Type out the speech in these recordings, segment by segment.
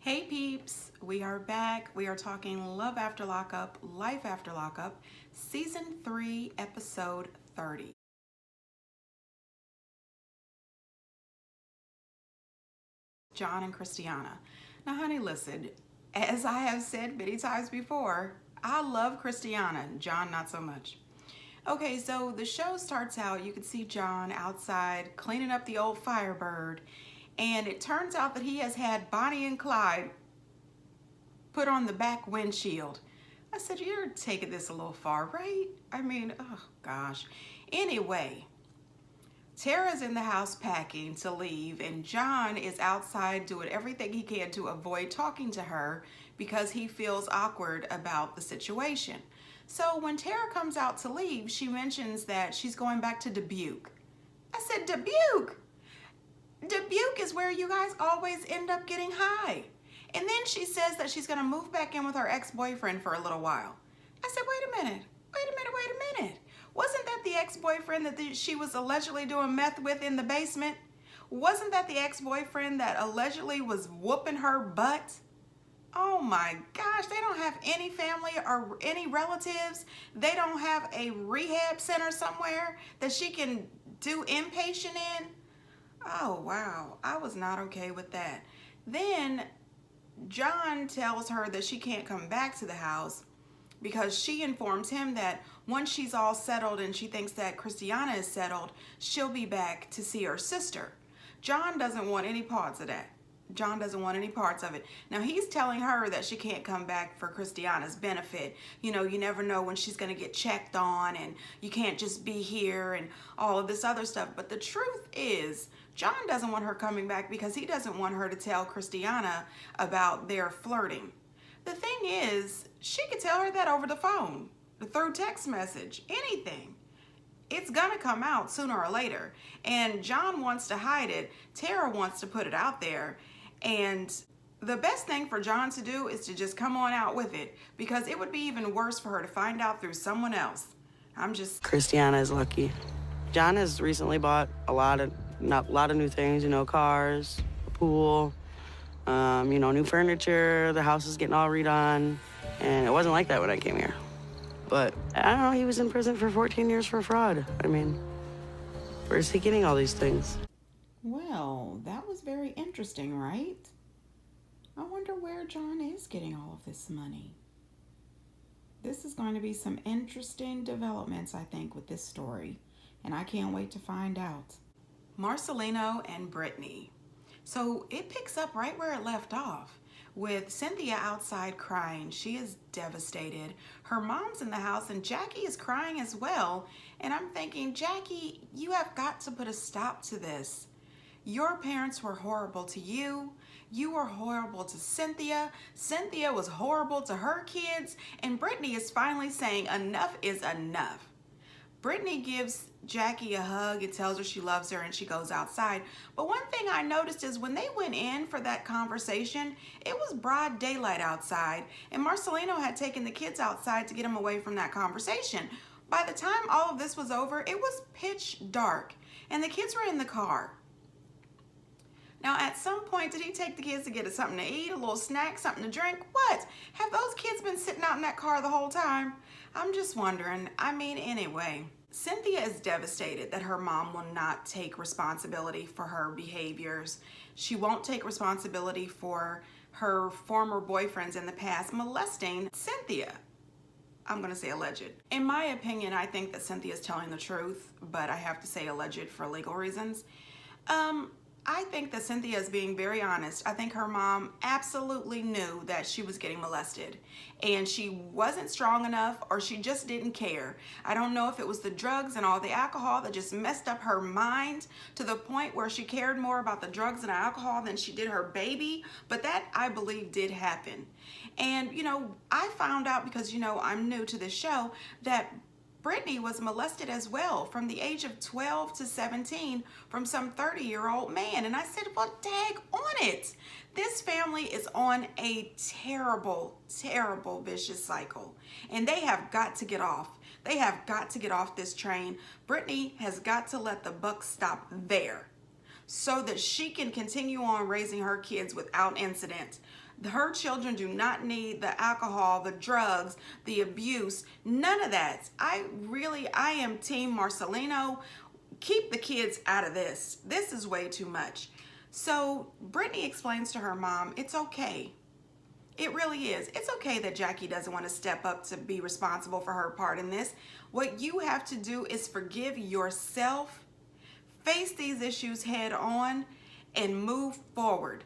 Hey peeps, we are back. We are talking Love After Lockup, Life After Lockup, Season 3, Episode 30. John and Christiana. Now honey, listen, as I have said many times before, I love Christiana, John not so much. Okay, so the show starts out, you can see John outside cleaning up the old Firebird, and it turns out that he has had Bonnie and Clyde put on the back windshield. I said, you're taking this a little far, right? I mean, oh gosh. Anyway, Tara's in the house packing to leave, and John is outside doing everything he can to avoid talking to her because he feels awkward about the situation. So when Tara comes out to leave, she mentions that she's going back to Dubuque. I said, Dubuque? Dubuque is where you guys always end up getting high. And then she says that she's gonna move back in with her ex-boyfriend for a little while. I said, wait a minute. Wasn't that the ex-boyfriend that she was allegedly doing meth with in the basement? Wasn't that the ex-boyfriend that allegedly was whooping her butt? Oh my gosh, they don't have any family or any relatives. They don't have a rehab center somewhere that she can do inpatient in. Oh wow, I was not okay with that. Then John tells her that she can't come back to the house because she informs him that once she's all settled and she thinks that Christiana is settled, she'll be back to see her sister. John doesn't want any parts of that. John doesn't want any parts of it. Now he's telling her that she can't come back for Christiana's benefit. You know, you never know when she's going to get checked on, and you can't just be here and all of this other stuff. But the truth is, John doesn't want her coming back because he doesn't want her to tell Christiana about their flirting. The thing is, she could tell her that over the phone, through text message, anything. It's gonna come out sooner or later. And John wants to hide it. Tara wants to put it out there. And the best thing for John to do is to just come on out with it, because it would be even worse for her to find out through someone else. Christiana is lucky. John has recently bought a lot of new things, you know, cars, a pool, new furniture. The house is getting all redone. And it wasn't like that when I came here. But I don't know, he was in prison for 14 years for fraud. I mean, where's he getting all these things? Well, that was very interesting, right? I wonder where John is getting all of this money. This is going to be some interesting developments, I think, with this story, and I can't wait to find out. Marcelino and Brittany. So it picks up right where it left off, with Cynthia outside crying. She is devastated. Her mom's in the house and Jackie is crying as well. And I'm thinking, Jackie, you have got to put a stop to this. Your parents were horrible to you. You were horrible to Cynthia. Cynthia was horrible to her kids. And Brittany is finally saying enough is enough. Brittany gives Jackie a hug and tells her she loves her, and she goes outside. But one thing I noticed is when they went in for that conversation, it was broad daylight outside, and Marcelino had taken the kids outside to get them away from that conversation. By the time all of this was over, it was pitch dark, and the kids were in the car. Now, at some point, did he take the kids to get something to eat, a little snack, something to drink? What? Have those kids been sitting out in that car the whole time? I'm just wondering. I mean, anyway, Cynthia is devastated that her mom will not take responsibility for her behaviors. She won't take responsibility for her former boyfriends in the past molesting Cynthia. I'm going to say alleged. In my opinion, I think that Cynthia is telling the truth, but I have to say alleged for legal reasons. I think that Cynthia is being very honest. I think her mom absolutely knew that she was getting molested, and she wasn't strong enough, or she just didn't care. I don't know if it was the drugs and all the alcohol that just messed up her mind to the point where she cared more about the drugs and alcohol than she did her baby, but that, I believe, did happen. And, I found out, because, I'm new to this show, that Brittany was molested as well from the age of 12 to 17 from some 30-year-old man. And I said, well, dag on it. This family is on a terrible, terrible, vicious cycle. And they have got to get off. They have got to get off this train. Brittany has got to let the buck stop there so that she can continue on raising her kids without incident. Her children do not need the alcohol, the drugs, the abuse, none of that. I am Team Marcelino. Keep the kids out of this. This is way too much. So Brittany explains to her mom, it's okay. It really is. It's okay that Jackie doesn't want to step up to be responsible for her part in this. What you have to do is forgive yourself, face these issues head on, and move forward.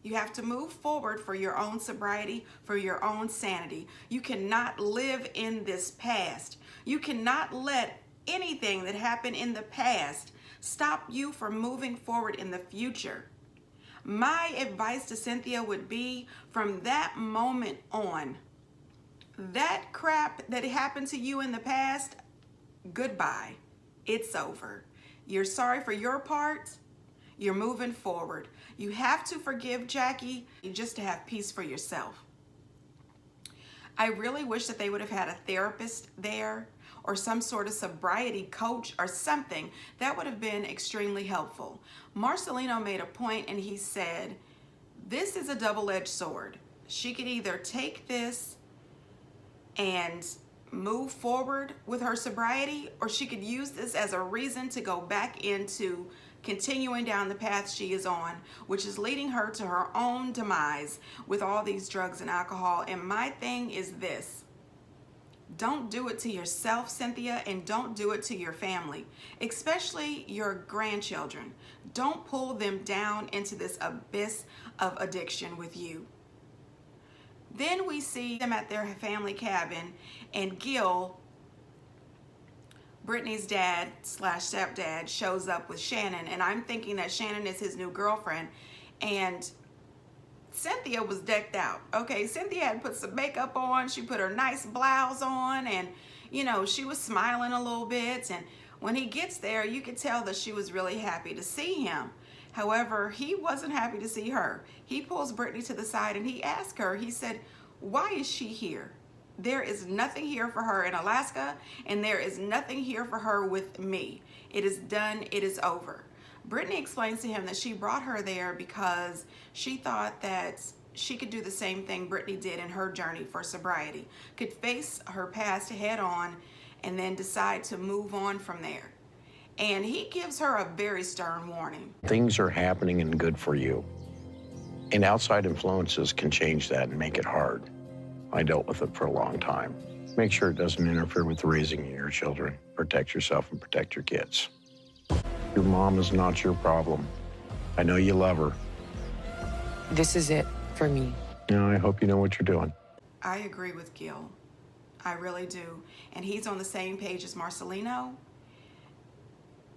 You have to move forward for your own sobriety, for your own sanity. You cannot live in this past. You cannot let anything that happened in the past stop you from moving forward in the future. My advice to Cynthia would be, from that moment on, that crap that happened to you in the past, goodbye. It's over. You're sorry for your part. You're moving forward. You have to forgive Jackie just to have peace for yourself. I really wish that they would have had a therapist there or some sort of sobriety coach or something. That would have been extremely helpful. Marcelino made a point and he said, this is a double-edged sword. She could either take this and move forward with her sobriety, or she could use this as a reason to go back into continuing down the path she is on, which is leading her to her own demise with all these drugs and alcohol. And my thing is this: don't do it to yourself, Cynthia, and don't do it to your family, especially your grandchildren. Don't pull them down into this abyss of addiction with you. Then we see them at their family cabin, and Gil, Brittany's dad / stepdad, shows up with Shannon, and I'm thinking that Shannon is his new girlfriend, and Cynthia was decked out. Okay, Cynthia had put some makeup on, she put her nice blouse on, and you know, she was smiling a little bit, and when he gets there, you could tell that she was really happy to see him. However, he wasn't happy to see her. He pulls Brittany to the side and he asked her, he said, why is she here? There is nothing here for her in Alaska, and there is nothing here for her with me. It is done, it is over. Brittany explains to him that she brought her there because she thought that she could do the same thing Brittany did in her journey for sobriety, could face her past head on and then decide to move on from there. And he gives her a very stern warning. Things are happening and good for you, and outside influences can change that and make it hard. I dealt with it for a long time. Make sure it doesn't interfere with raising your children. Protect yourself and protect your kids. Your mom is not your problem. I know you love her. This is it for me. I hope you know what you're doing. I agree with Gil. I really do. And he's on the same page as Marcelino.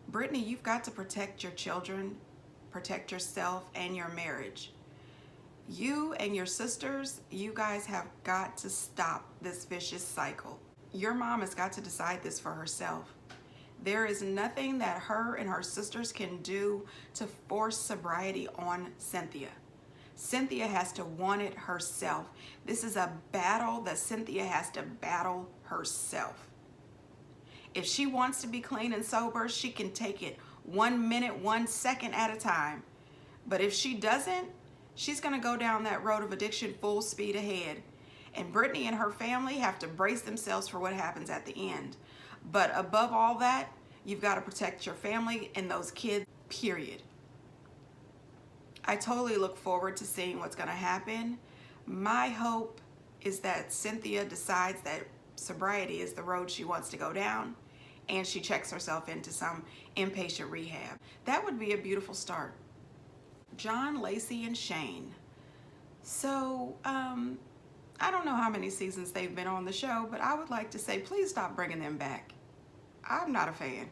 Brittany, you've got to protect your children, protect yourself and your marriage. You and your sisters, you guys have got to stop this vicious cycle. Your mom has got to decide this for herself. There is nothing that her and her sisters can do to force sobriety on Cynthia. Cynthia has to want it herself. This is a battle that Cynthia has to battle herself. If she wants to be clean and sober, she can take it 1 minute, 1 second at a time. But if she doesn't, she's going to go down that road of addiction full speed ahead. And Brittany and her family have to brace themselves for what happens at the end. But above all that, you've got to protect your family and those kids, period. I totally look forward to seeing what's going to happen. My hope is that Cynthia decides that sobriety is the road she wants to go down, and she checks herself into some inpatient rehab. That would be a beautiful start. John, Lacey, and Shane. So, I don't know how many seasons they've been on the show, but I would like to say, please stop bringing them back. I'm not a fan.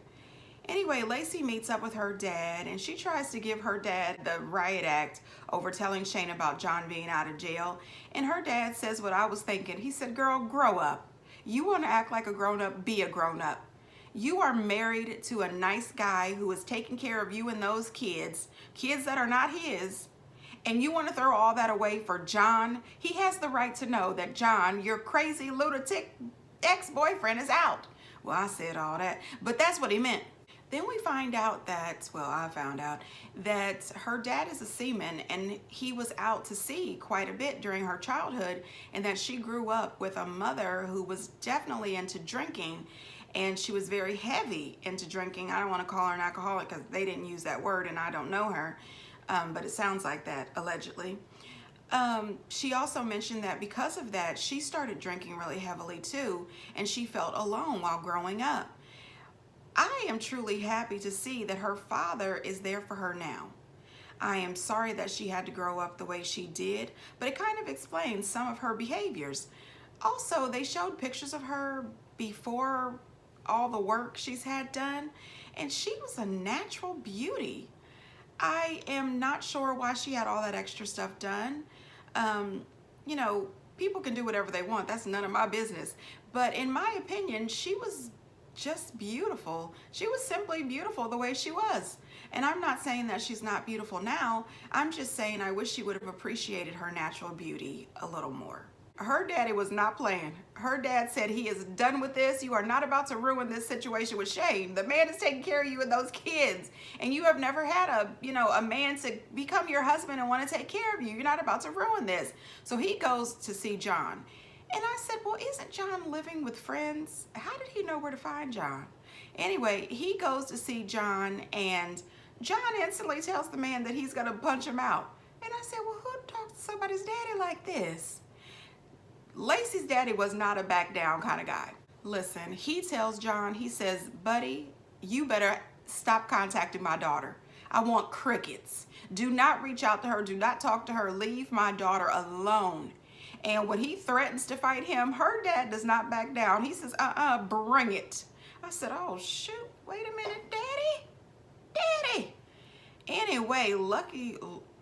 Anyway, Lacey meets up with her dad, and she tries to give her dad the riot act over telling Shane about John being out of jail. And her dad says what I was thinking. He said, girl, grow up. You want to act like a grown-up, be a grown-up. You are married to a nice guy who is taking care of you and those kids that are not his, and you want to throw all that away for John. He has the right to know that John, your crazy lunatic ex-boyfriend, is out. Well, I said all that, but that's what he meant. Then we find out that, well, I found out that her dad is a seaman and he was out to sea quite a bit during her childhood, and that she grew up with a mother who was definitely into drinking, and she was very heavy into drinking. I don't want to call her an alcoholic because they didn't use that word and I don't know her, but it sounds like that, allegedly. She also mentioned that because of that, she started drinking really heavily too, and she felt alone while growing up. I am truly happy to see that her father is there for her now. I am sorry that she had to grow up the way she did, but it kind of explains some of her behaviors. Also, they showed pictures of her before all the work she's had done, and she was a natural beauty. I am not sure why she had all that extra stuff done. You know, people can do whatever they want. That's none of my business. But in my opinion, she was just beautiful. She was simply beautiful the way she was. And I'm not saying that she's not beautiful now. I'm just saying I wish she would have appreciated her natural beauty a little more. Her daddy was not playing. Her dad said he is done with this. You are not about to ruin this situation with Shane. The man is taking care of you and those kids. And you have never had a man to become your husband and want to take care of you. You're not about to ruin this. So he goes to see John. And I said, well, isn't John living with friends? How did he know where to find John? Anyway, he goes to see John, and John instantly tells the man that he's going to punch him out. And I said, well, who talks to somebody's daddy like this? Lacey's daddy was not a back down kind of guy. Listen, he tells John, he says, buddy, you better stop contacting my daughter. I want crickets. Do not reach out to her. Do not talk to her. Leave my daughter alone. And when he threatens to fight him, her dad does not back down. He says, bring it. I said, oh, shoot, wait a minute, Daddy. Anyway,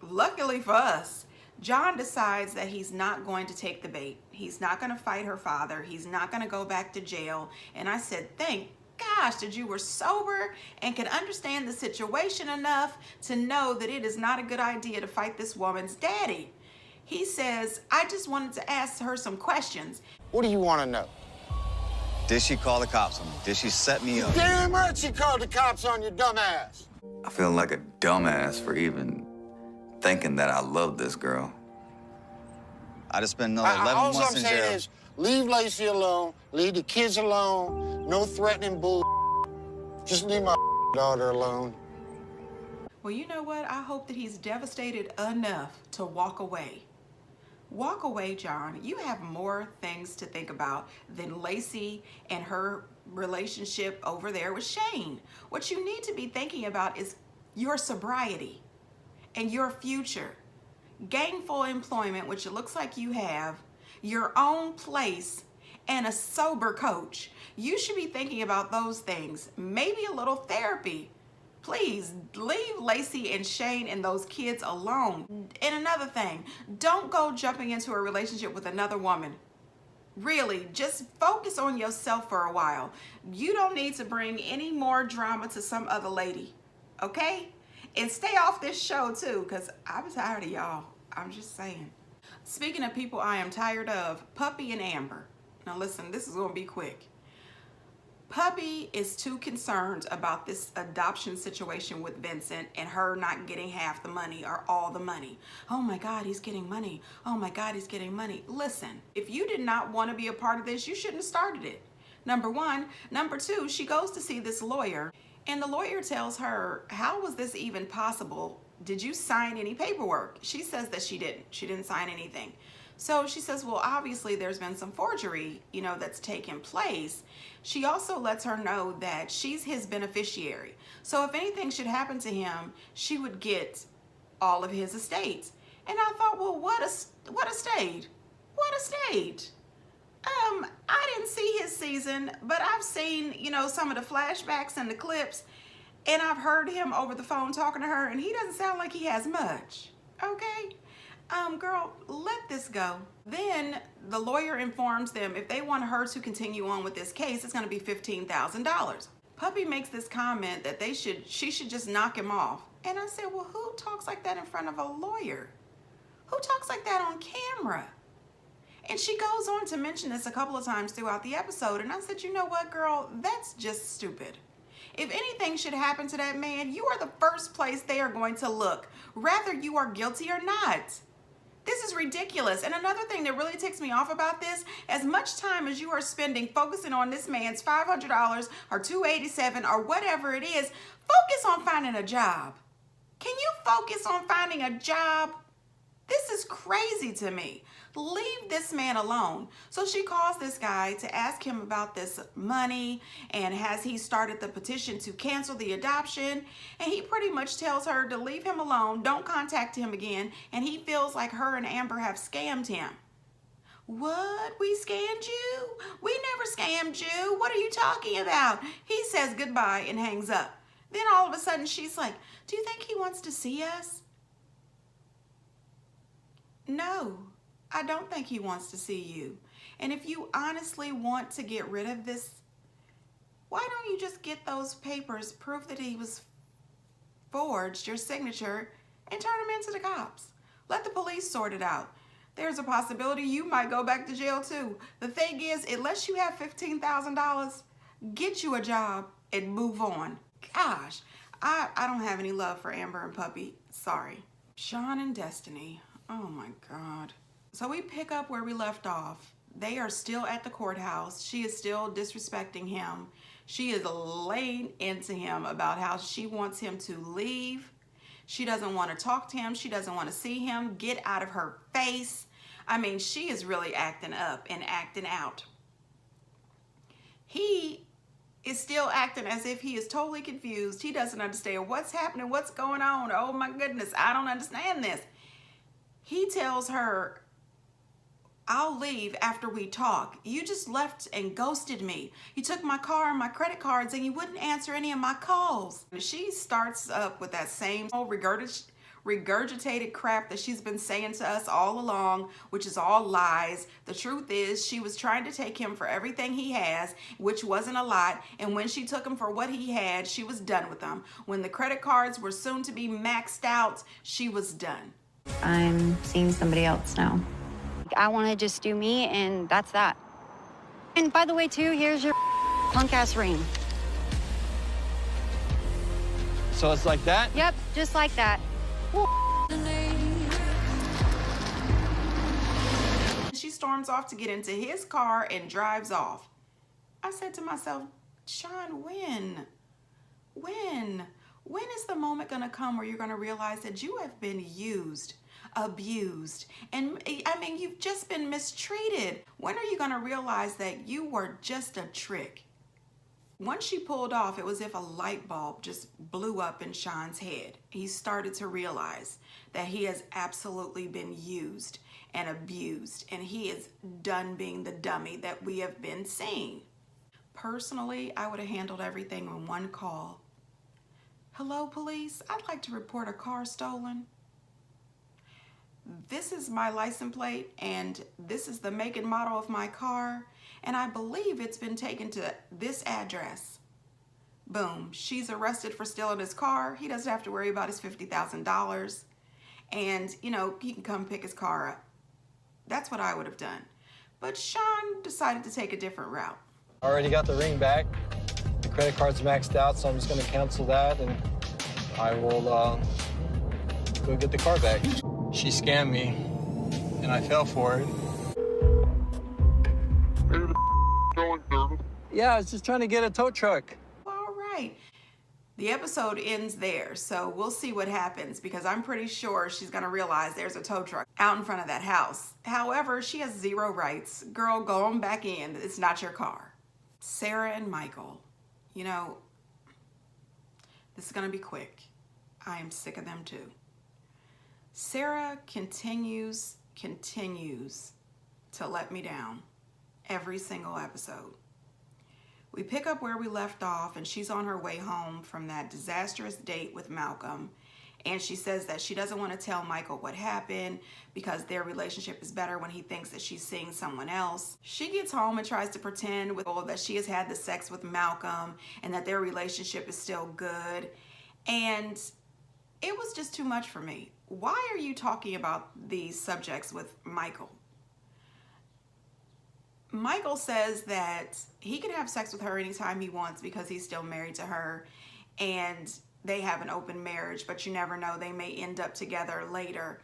luckily for us, John decides that he's not going to take the bait. He's not going to fight her father. He's not going to go back to jail. And I said, thank gosh that you were sober and can understand the situation enough to know that it is not a good idea to fight this woman's daddy. He says, I just wanted to ask her some questions. What do you want to know? Did she call the cops on me? Did she set me up? Damn right she called the cops on you, dumbass. I feel like a dumbass for even thinking that I love this girl. I just spent another 11 all months I'm in saying jail. is, leave Lacey alone, leave the kids alone, no threatening bull. Just leave my daughter alone. Well, you know what? I hope that he's devastated enough to walk away. Walk away, John. You have more things to think about than Lacey and her relationship over there with Shane. What you need to be thinking about is your sobriety and your future. Gainful employment, which it looks like you have, your own place, and a sober coach. You should be thinking about those things. Maybe a little therapy. Please leave Lacey and Shane and those kids alone. And another thing, don't go jumping into a relationship with another woman. Really, just focus on yourself for a while. You don't need to bring any more drama to some other lady, okay? And stay off this show too, because I'm tired of y'all. I'm just saying. Speaking of people I am tired of, Puppy and Amber. Now listen, this is gonna be quick. Puppy is too concerned about this adoption situation with Vincent and her not getting half the money or all the money. Oh my God, he's getting money. Oh my God, he's getting money. Listen, if you did not want to be a part of this, you shouldn't have started it. Number one. Number two, she goes to see this lawyer, and the lawyer tells her, how was this even possible? Did you sign any paperwork? She says that she didn't. She didn't sign anything. So she says, well, obviously there's been some forgery, that's taken place. She also lets her know that she's his beneficiary. So if anything should happen to him, she would get all of his estate. And I thought, well, what estate? What estate? I didn't see his season, but I've seen, some of the flashbacks and the clips, and I've heard him over the phone talking to her, and he doesn't sound like he has much. Okay? Girl, let this go. Then the lawyer informs them if they want her to continue on with this case, it's going to be $15,000. Puppy makes this comment that she should just knock him off. And I said, well, who talks like that in front of a lawyer? Who talks like that on camera? And she goes on to mention this a couple of times throughout the episode. And I said, you know what, girl, that's just stupid. If anything should happen to that man, you are the first place they are going to look, whether you are guilty or not. This is ridiculous. And another thing that really ticks me off about this, as much time as you are spending focusing on this man's $500 or $287 or whatever it is, focus on finding a job. Can you focus on finding a job? This is crazy to me. Leave this man alone. So she calls this guy to ask him about this money and has he started the petition to cancel the adoption. And he pretty much tells her to leave him alone, don't contact him again. And he feels like her and Amber have scammed him. What? We scammed you? We never scammed you. What are you talking about? He says goodbye and hangs up. Then all of a sudden she's like, do you think he wants to see us? No, I don't think he wants to see you. And if you honestly want to get rid of this, why don't you just get those papers, proof that he was forged, your signature, and turn him into the cops? Let the police sort it out. There's a possibility you might go back to jail too. The thing is, unless you have $15,000, get you a job and move on. Gosh, I don't have any love for Amber and Puppy. Sorry. Shawn and Destiny. Oh my God. So we pick up where we left off. They are still at the courthouse. She is still disrespecting him. She is laying into him about how she wants him to leave. She doesn't want to talk to him. She doesn't want to see him. Get out of her face. I mean, she is really acting up and acting out. He is still acting as if he is totally confused. He doesn't understand what's happening, what's going on. Oh my goodness, I don't understand this. He tells her, I'll leave after we talk. You just left and ghosted me. You took my car and my credit cards and you wouldn't answer any of my calls. She starts up with that same regurgitated crap that she's been saying to us all along, which is all lies. The truth is she was trying to take him for everything he has, which wasn't a lot. And when she took him for what he had, she was done with him. When the credit cards were soon to be maxed out, she was done. I'm seeing somebody else now. I want to just do me, and that's that. And by the way, too, here's your punk-ass ring. So it's like that? Yep, just like that. She storms off to get into his car and drives off. I said to myself, Shawn, when? When is the moment gonna come where you're gonna realize that you have been used, abused, and I mean, you've just been mistreated? When are you gonna realize that you were just a trick? Once she pulled off, it was as if a light bulb just blew up in Shawn's head. He started to realize that he has absolutely been used and abused, and he is done being the dummy that we have been seeing. Personally, I would have handled everything in one call. Hello, police. I'd like to report a car stolen. This is my license plate, and this is the make and model of my car, and I believe it's been taken to this address. Boom. She's arrested for stealing his car. He doesn't have to worry about his $50,000, and, you know, he can come pick his car up. That's what I would have done. But Shawn decided to take a different route. I already got the ring back. The credit card's maxed out, so I'm just going to cancel that, and I will go get the car back. She scammed me, and I fell for it. Yeah, I was just trying to get a tow truck. All right. The episode ends there, so we'll see what happens, because I'm pretty sure she's going to realize there's a tow truck out in front of that house. However, she has zero rights. Girl, go on back in. It's not your car. Sarah and Michael. You know, this is going to be quick. I am sick of them too. Sarah continues to let me down every single episode. We pick up where we left off, and she's on her way home from that disastrous date with Malcolm, and she says that she doesn't want to tell Michael what happened because their relationship is better when he thinks that she's seeing someone else. She gets home and tries to pretend that she has had the sex with Malcolm and that their relationship is still good, and it was just too much for me. Why are you talking about these subjects with Michael? Michael says that he can have sex with her anytime he wants because he's still married to her and they have an open marriage, but you never know, they may end up together later.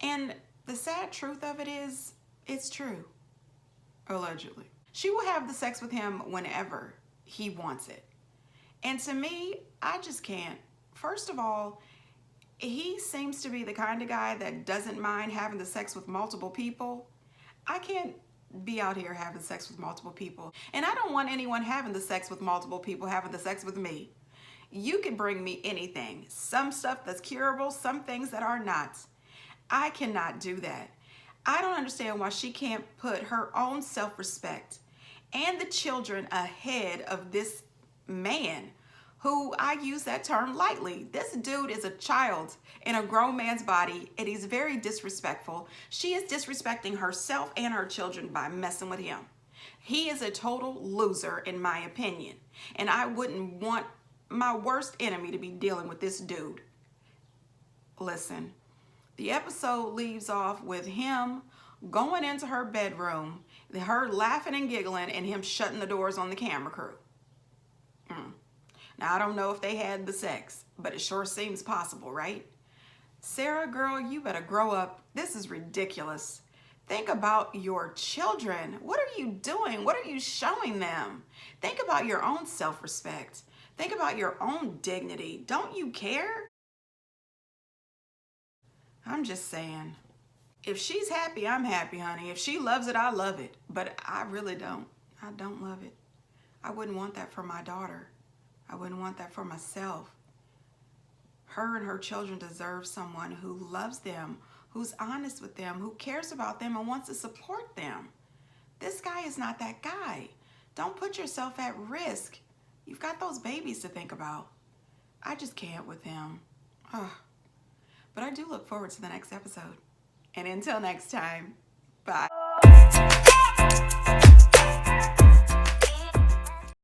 And the sad truth of it is, it's true. Allegedly. She will have the sex with him whenever he wants it. And to me, I just can't. First of all, he seems to be the kind of guy that doesn't mind having the sex with multiple people. I can't be out here having sex with multiple people. And I don't want anyone having the sex with multiple people having the sex with me. You can bring me anything. Some stuff that's curable, some things that are not. I cannot do that. I don't understand why she can't put her own self-respect and the children ahead of this man, who, I use that term lightly. This dude is a child in a grown man's body, and he's very disrespectful. She is disrespecting herself and her children by messing with him. He is a total loser, in my opinion, and I wouldn't want my worst enemy to be dealing with this dude. Listen, the episode leaves off with him going into her bedroom, her laughing and giggling, and him shutting the doors on the camera crew. Now, I don't know if they had the sex, but it sure seems possible, right? Sarah, girl, you better grow up. This is ridiculous. Think about your children. What are you doing? What are you showing them? Think about your own self-respect. Think about your own dignity. Don't you care? I'm just saying. If she's happy, I'm happy, honey. If she loves it, I love it. But I really don't. I don't love it. I wouldn't want that for my daughter. I wouldn't want that for myself. Her and her children deserve someone who loves them, who's honest with them, who cares about them and wants to support them. This guy is not that guy. Don't put yourself at risk. You've got those babies to think about. I just can't with him. Ugh. But I do look forward to the next episode. And until next time, bye.